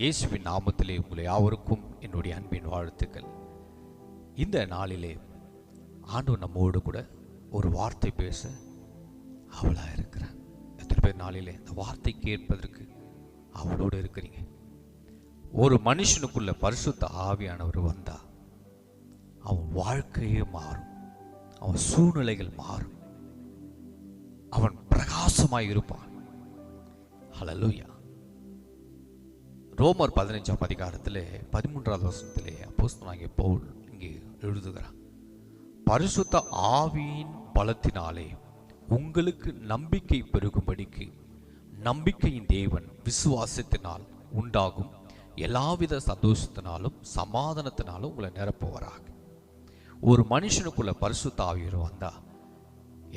இயேசுவின் நாமத்திலே உங்களை யாவருக்கும் என்னுடைய அன்பின் வாழ்த்துக்கள். இந்த நாளிலே ஆண்டவர் நம்மோடு கூட ஒரு வார்த்தை பேச அவளாக இருக்கிறார். எத்தனை பேர் நாளிலே இந்த வார்த்தை கேட்பதற்கு அவளோடு இருக்கிறீங்க? ஒரு மனுஷனுக்குள்ள பரிசுத்த ஆவியானவர் வந்தா அவன் வாழ்க்கையே மாறும், அவன் சூழ்நிலைகள் மாறும், அவன் பிரகாசமாய் இருப்பான். ஹல்லேலூயா. ரோமர் 15ஆம் அதிகாரத்திலே 13வது வசனத்திலே அப்போஸ்தலனாகிய பவுல் இங்கே எழுதுகிறார், பரிசுத்த ஆவியின் பலத்தினாலே உங்களுக்கு நம்பிக்கை பெருகும்படிக்கு நம்பிக்கையின் தேவன் விசுவாசத்தினால் உண்டாகும் எல்லாவித சந்தோஷத்தினாலும் சமாதானத்தினாலும் உங்களை நிரப்புவாராக. ஒரு மனுஷனுக்குள்ள பரிசுத்த ஆவியர் வந்தா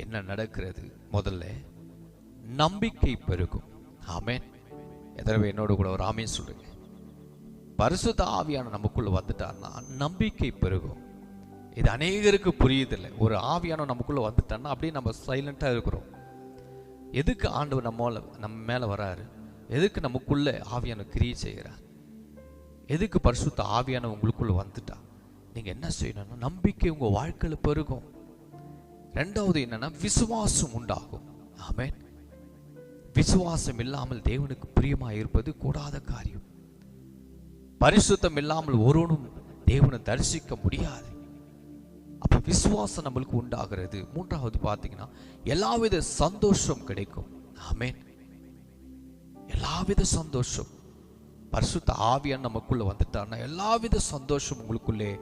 என்ன நடக்கிறது? முதல்ல நம்பிக்கை பெருகும். ஆமென். எத்தனை என்னோட கூட ஒரு ஆமேன் சொல்லுங்க. பரிசுத்த ஆவியான நமக்குள்ள வந்துட்டான்னா நம்பிக்கை பெருகும். இது அநேகருக்கு புரியுதில்லை. ஒரு ஆவியான நமக்குள்ள வந்துட்டான்னா அப்படியே நம்ம சைலண்டா இருக்கிறோம். எதுக்கு ஆண்டவர் நம்ம மேல வராரு? எதுக்கு நமக்குள்ள ஆவியான கிரியை செய்கிறார்? எதுக்கு பரிசுத்த ஆவியான உங்களுக்குள்ள வந்துட்டா நீங்க என்ன செய்யணும்னா நம்பிக்கை உங்க வாழ்க்கையில பெருகும். ரெண்டாவது என்னன்னா விசுவாசம் உண்டாகும். ஆமென். விசுவாசம் இல்லாமல் தேவனுக்கு பிரியமாக இருப்பது கூடாத காரியம். பரிசுத்தம் இல்லாமல் ஒருவனும் தேவனை தரிசிக்க முடியாது. அப்ப விசுவாசம் நம்மளுக்கு உண்டாகிறது. மூன்றாவது பார்த்தீங்கன்னா எல்லாவித சந்தோஷம் கிடைக்கும். ஆமென். எல்லாவித சந்தோஷம் பரிசுத்த ஆவியான் நமக்குள்ள வந்துட்டான்னா எல்லாவித சந்தோஷம் உங்களுக்குள்ளே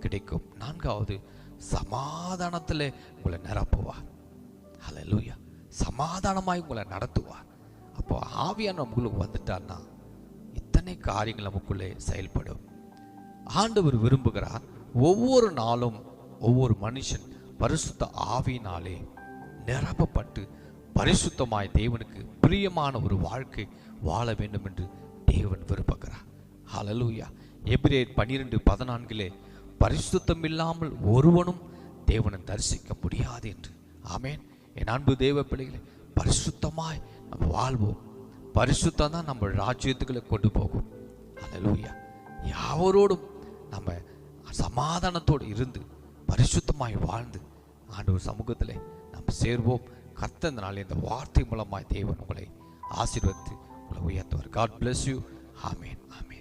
கிடைக்கும். நான்காவது சமாதானத்தில் உங்களை நிரப்புவார். ஹல்லேலூயா. சமாதானமாய் உங்களை நடத்துவார். அப்போ ஆவியான நமக்குள்ள வந்துட்டான்னா இத்தனை காரியங்கள் நமக்குள்ளே செயல்படும். ஆண்டவர் விரும்புகிறார் ஒவ்வொரு நாளும் ஒவ்வொரு மனுஷன் பரிசுத்த ஆவியினாலே நிரப்பப்பட்டு பரிசுத்தமாய் தேவனுக்கு பிரியமான ஒரு வாழ்க்கை வாழ வேண்டும் என்று தேவன் விரும்புகிறார். ஹல்லேலூயா. எபிரேயர் 12:14 பரிசுத்தம் இல்லாமல் ஒருவனும் தேவனை தரிசிக்க முடியாது என்று. ஆமென். என் அன்பு தேவ பிள்ளைகளை, பரிசுத்தமாய் நம்ம வாழ்வோம். பரிசுத்தம் தான் நம்ம ராஜ்யத்துக்களை கொண்டு போகும். ஹல்லேலூயா. யாவரோடும் நம்ம சமாதானத்தோடு இருந்து பரிசுத்தமாய் வாழ்ந்து ஆண்டவர் சமூகத்தில் நம்ம சேர்வோம். கர்த்தர் இந்த நாளில் இந்த வார்த்தை மூலமாய் தேவன் உங்களை ஆசீர்வதித்து உங்களை உயர்த்துவார். God bless you. Amen. Amen.